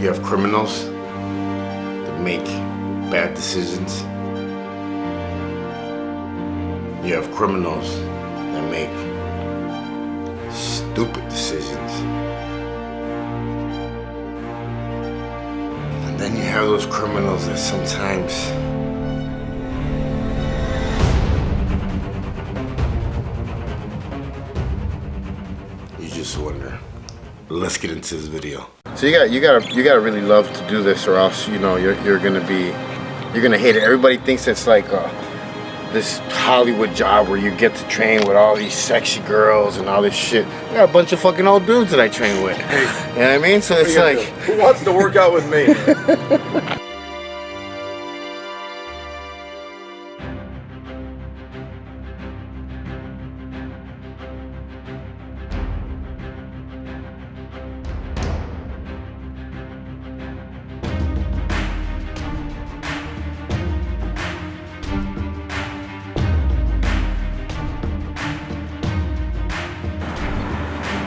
You have criminals that make bad decisions. You have criminals that make stupid decisions. And then you have those criminals that sometimes you just wonder. Let's get into this video. So you gotta really love to do this, or else you're gonna hate it. Everybody thinks it's like this Hollywood job where you get to train with all these sexy girls and all this shit. I got a bunch of fucking old dudes that I train with. You know what I mean? So it's like, who wants to work out with me?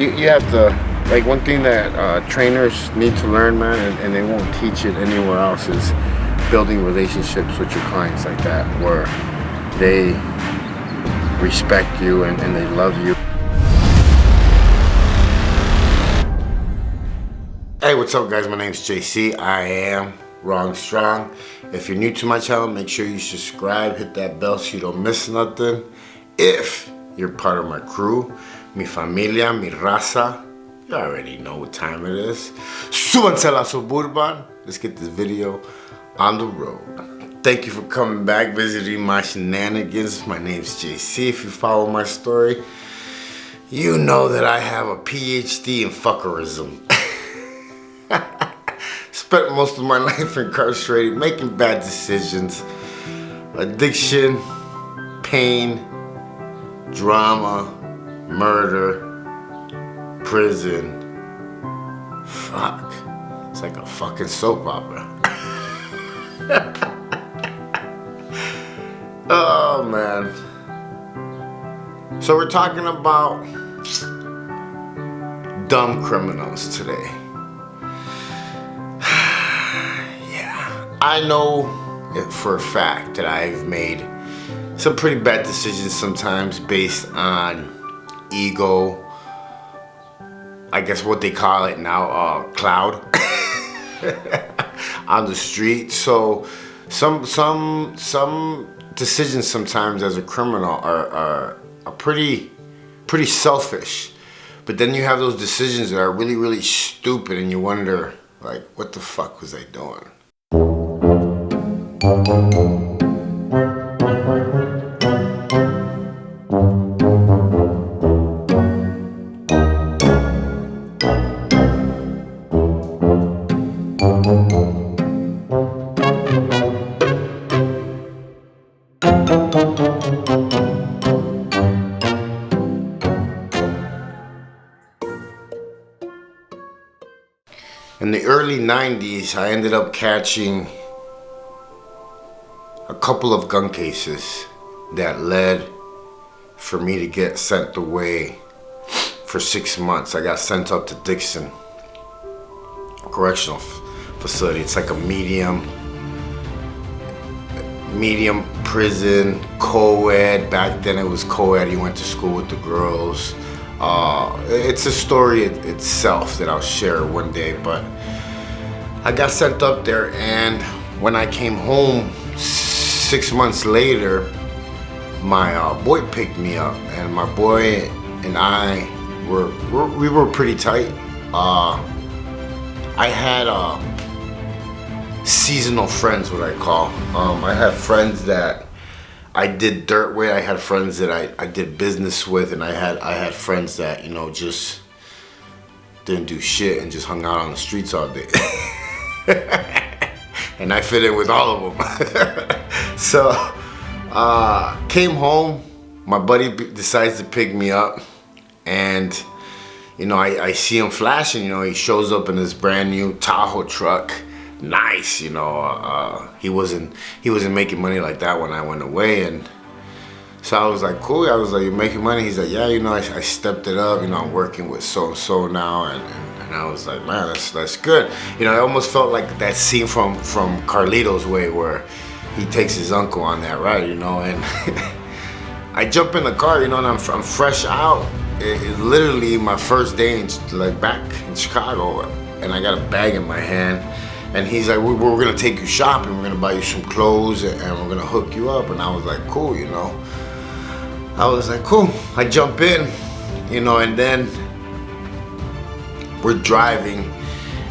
You have to, like, one thing that trainers need to learn, man, and they won't teach it anywhere else, is building relationships with your clients like that, where they respect you and they love you. Hey, what's up, guys? My name's JC. I am Wrong Strong. If you're new to my channel, make sure you subscribe, hit that bell so you don't miss nothing. If you're part of my crew, mi familia, mi raza, you already know what time it is. Súbanse a la suburban. Let's get this video on the road. Thank you for coming back, visiting my shenanigans. My name's JC. If you follow my story, you know that I have a PhD in fuckerism. Spent most of my life incarcerated, making bad decisions, addiction, pain, drama, murder, prison. Fuck. It's like a fucking soap opera. Oh, man. So we're talking about dumb criminals today. Yeah. I know for a fact that I've made some pretty bad decisions sometimes based on ego, I guess what they call it now, cloud on the street. So some decisions sometimes as a criminal are pretty selfish. But then you have those decisions that are really, really stupid, and you wonder, like, what the fuck was I doing? In the early 90s, I ended up catching a couple of gun cases that led for me to get sent away for 6 months. I got sent up to Dixon Correctional Facility. It's like a medium prison, co-ed. Back then it was co-ed. You went to school with the girls. It's a story itself that I'll share one day, but I got sent up there, and when I came home 6 months later, my boy picked me up, and my boy and I were pretty tight. I had seasonal friends, what I call. I had friends that I did dirt with. I had friends that I did business with, and I had friends that, just didn't do shit and just hung out on the streets all day. And I fit in with all of them. So came home, my buddy decides to pick me up, and I see him flashing. He shows up in this brand new Tahoe truck. Nice, he wasn't making money like that when I went away, and so I was like, cool. I was like, you're making money? He's like, yeah, I stepped it up. I'm working with so-and-so now, and And I was like, man, that's good. You know, I almost felt like that scene from Carlito's Way where he takes his uncle on that ride, you know, and I jump in the car, you know, and I'm fresh out. It literally my first day back in Chicago, and I got a bag in my hand, and he's like, we're gonna take you shopping, we're gonna buy you some clothes, and we're gonna hook you up. And I was like, cool, you know. I was like, cool. I jump in, you know, and then we're driving,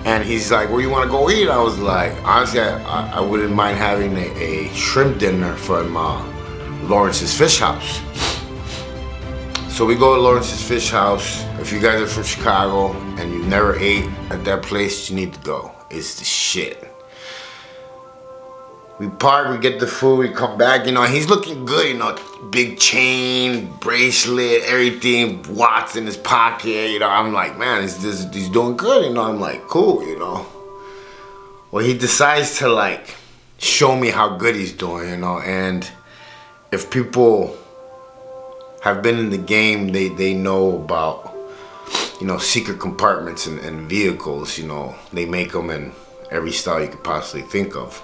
and he's like, where you want to go eat? I was like, honestly, I wouldn't mind having a shrimp dinner from Lawrence's Fish House. So we go to Lawrence's Fish House. If you guys are from Chicago and you never ate at that place, you need to go. It's the shit. We park, we get the food, we come back, you know, he's looking good, you know, big chain, bracelet, everything, watch in his pocket, you know. I'm like, man, he's doing good, you know. I'm like, cool, you know. Well, he decides to like show me how good he's doing, you know. And if people have been in the game, they know about, you know, secret compartments and vehicles, you know. They make them in every style you could possibly think of.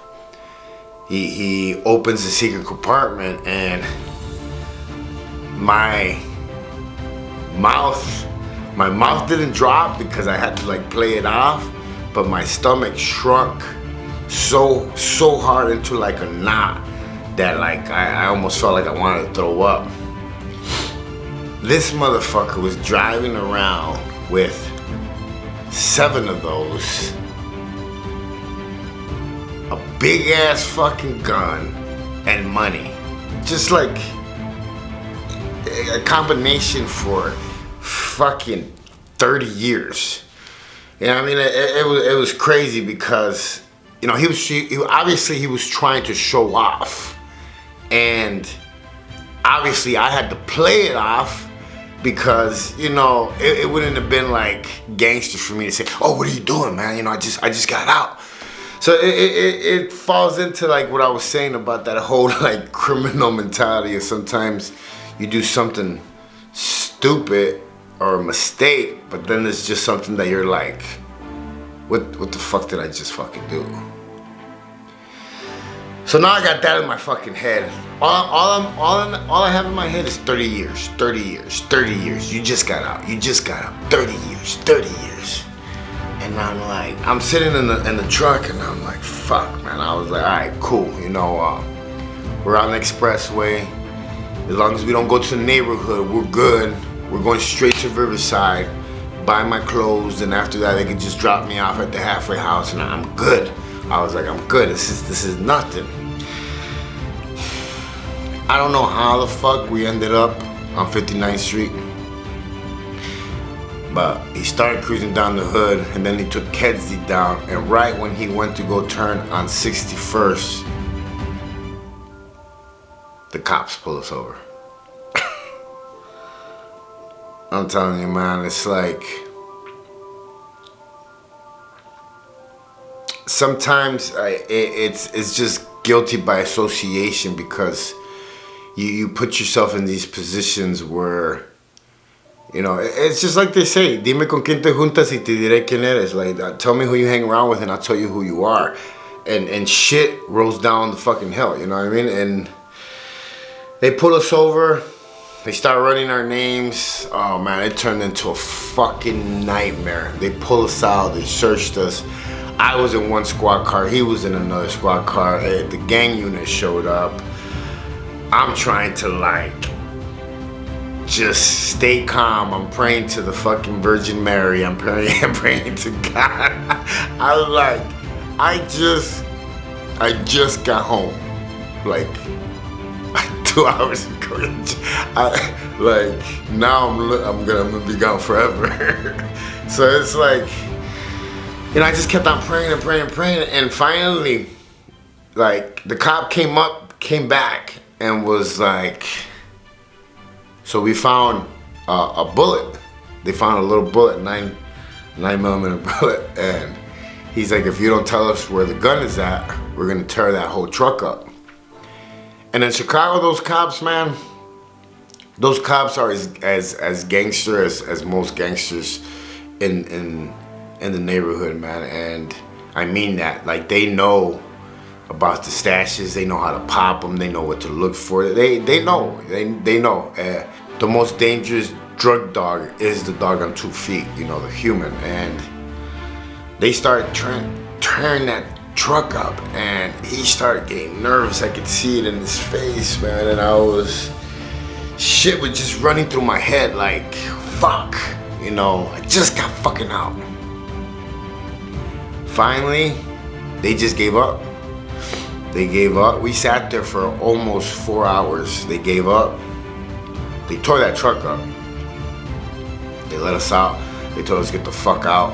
He opens the secret compartment, and my mouth didn't drop because I had to like play it off, but my stomach shrunk so hard into like a knot that like I almost felt like I wanted to throw up. This motherfucker was driving around with 7 of those, a big ass fucking gun, and money. Just like a combination for fucking 30 years. You know what I mean? It was crazy because, you know, he obviously he was trying to show off, and obviously I had to play it off because, you know, it wouldn't have been like gangster for me to say, oh, what are you doing, man? You know, I just got out. So it falls into like what I was saying about that whole like criminal mentality, of sometimes you do something stupid or a mistake, but then it's just something that you're like, what the fuck did I just fucking do? So now I got that in my fucking head. All I have in my head is 30 years, 30 years, 30 years. You just got out. You just got out. 30 years, 30 years. And I'm like, I'm sitting in the truck, and I'm like, fuck, man. I was like, all right, cool. You know, we're on the expressway. As long as we don't go to the neighborhood, we're good. We're going straight to Riverside, buy my clothes, and after that, they could just drop me off at the halfway house, and I'm good. I was like, I'm good. This is nothing. I don't know how the fuck we ended up on 59th Street. But he started cruising down the hood, and then he took Kedzie down, and right when he went to go turn on 61st, the cops pull us over. I'm telling you, man, it's like, sometimes it's just guilty by association, because you put yourself in these positions where, you know, it's just like they say, dime con quien te juntas y te diré quién eres. Like, tell me who you hang around with and I'll tell you who you are. And shit rolls down the fucking hill, you know what I mean? And they pull us over, they start running our names. Oh man, it turned into a fucking nightmare. They pull us out, they searched us. I was in one squad car, he was in another squad car. The gang unit showed up. I'm trying to like just stay calm. I'm praying to the fucking Virgin Mary. I'm praying to God. I was like, I just got home, like 2 hours ago. Like now I'm gonna be gone forever. So it's like, you know, I just kept on praying and praying and praying, and finally, like, the cop came back and was like, so we found a bullet. They found a little bullet, 9mm bullet, and he's like, if you don't tell us where the gun is at, we're gonna tear that whole truck up. And in Chicago, those cops, man, those cops are as gangster as most gangsters in in the neighborhood, man, and I mean that. Like, they know about the stashes, they know how to pop them, they know what to look for. They know. The most dangerous drug dog is the dog on 2 feet, you know, the human. And they started turning that truck up, and he started getting nervous. I could see it in his face, man, and shit was just running through my head like, fuck, you know, I just got fucking out. Finally, they just gave up. They gave up. We sat there for almost 4 hours. They gave up. They tore that truck up. They let us out. They told us to get the fuck out.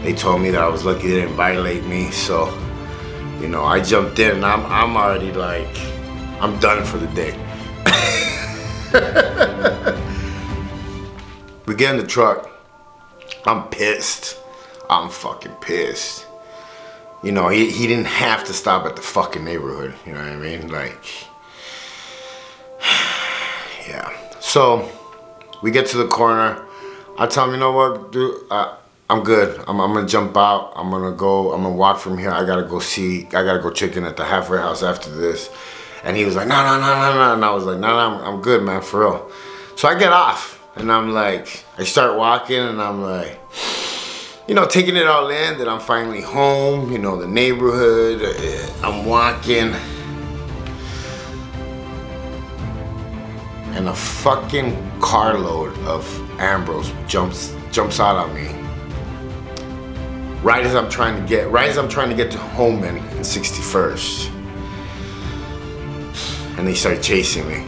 They told me that I was lucky they didn't violate me. So, you know, I jumped in, and I'm already like, I'm done for the day. We get in the truck. I'm pissed. I'm fucking pissed. You know, he didn't have to stop at the fucking neighborhood. You know what I mean? Like, yeah. So, we get to the corner. I tell him, you know what, dude, I'm good. I'm gonna jump out. I'm gonna walk from here. I gotta go check in at the halfway house after this. And he was like, no. And I was like, no, I'm good, man, for real. So I get off, and I'm like, I start walking, and I'm like, you know, taking it all in, that I'm finally home, you know, the neighborhood. I'm walking, and a fucking carload of Ambrose jumps out on me. Right as I'm trying to get to Holman in 61st. And they start chasing me.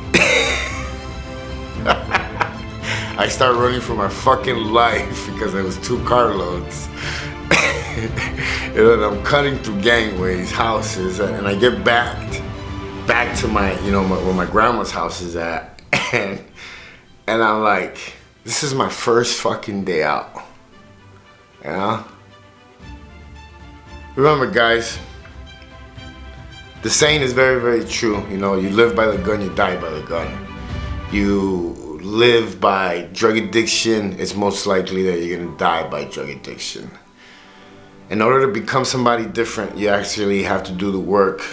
I start running for my fucking life because there was 2 carloads. And I'm cutting through gangways, houses, and I get back to my, you know, where my grandma's house is at. And I'm like, this is my first fucking day out. You know? Remember, guys, the saying is very, very true. You know, you live by the gun, you die by the gun. You live by drug addiction, it's most likely that you're gonna die by drug addiction. In order to become somebody different, you actually have to do the work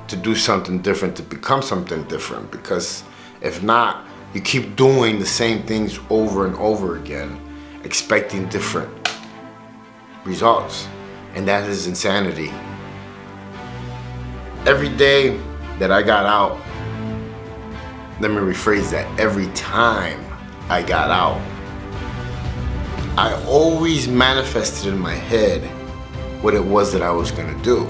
to do something different, to become something different. Because if not, you keep doing the same things over and over again, expecting different results. And that is insanity. Every day that I got out, let me rephrase that, every time I got out, I always manifested in my head what it was that I was gonna do.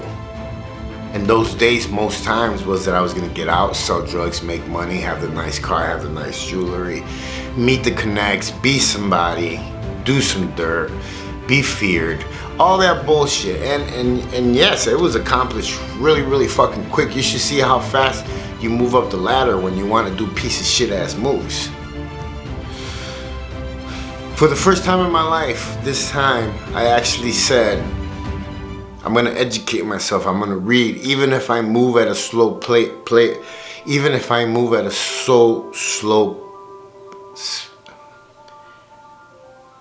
And those days, most times, was that I was gonna get out, sell drugs, make money, have the nice car, have the nice jewelry, meet the connects, be somebody, do some dirt, be feared, all that bullshit. And yes, it was accomplished really, really fucking quick. You should see how fast you move up the ladder when you want to do piece of shit ass moves. For the first time in my life, this time, I actually said, I'm gonna educate myself, I'm gonna read, even if I move at a slow even if I move at a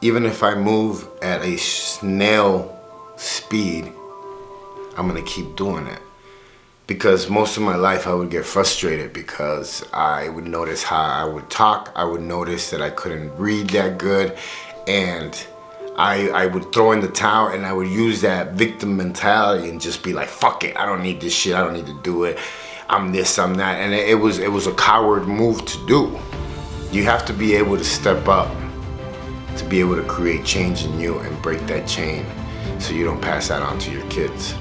even if I move at a snail speed, I'm gonna keep doing it. Because most of my life I would get frustrated because I would notice how I would talk, I would notice that I couldn't read that good, and I would throw in the towel, and I would use that victim mentality and just be like, fuck it, I don't need this shit, I don't need to do it, I'm this, I'm that. And it was a coward move to do. You have to be able to step up to be able to create change in you and break that chain so you don't pass that on to your kids.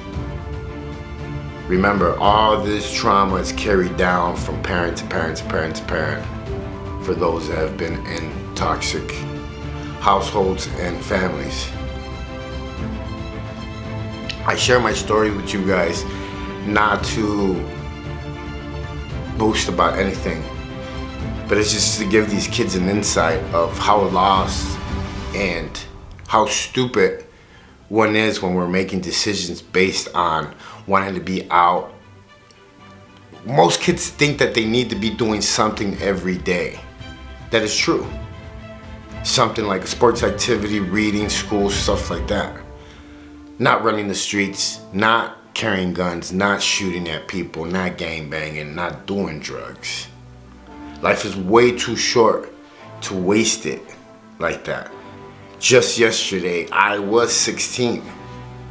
Remember, all this trauma is carried down from parent to parent to parent to parent for those that have been in toxic households and families. I share my story with you guys not to boast about anything, but it's just to give these kids an insight of how lost and how stupid one is when we're making decisions based on wanting to be out. Most kids think that they need to be doing something every day. That is true. Something like a sports activity, reading, school, stuff like that. not running the streets, not carrying guns, not shooting at people, not gang banging, not doing drugs. Life is way too short to waste it like that. Just yesterday, I was 16.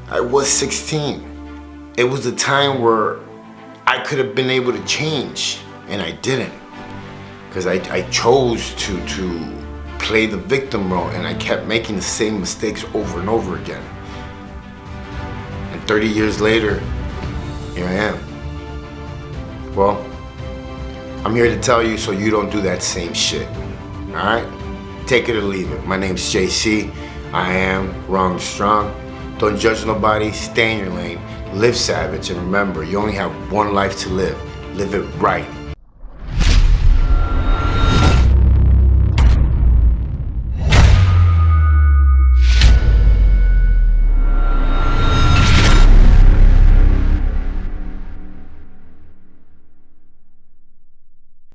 I was 16. It was a time where I could have been able to change, and I didn't. Because I chose to play the victim role, and I kept making the same mistakes over and over again. And 30 years later, here I am. Well, I'm here to tell you so you don't do that same shit. Alright? Take it or leave it. My name's JC. I am Wrong Strong. Don't judge nobody. Stay in your lane. Live savage. And remember, you only have one life to live. Live it right.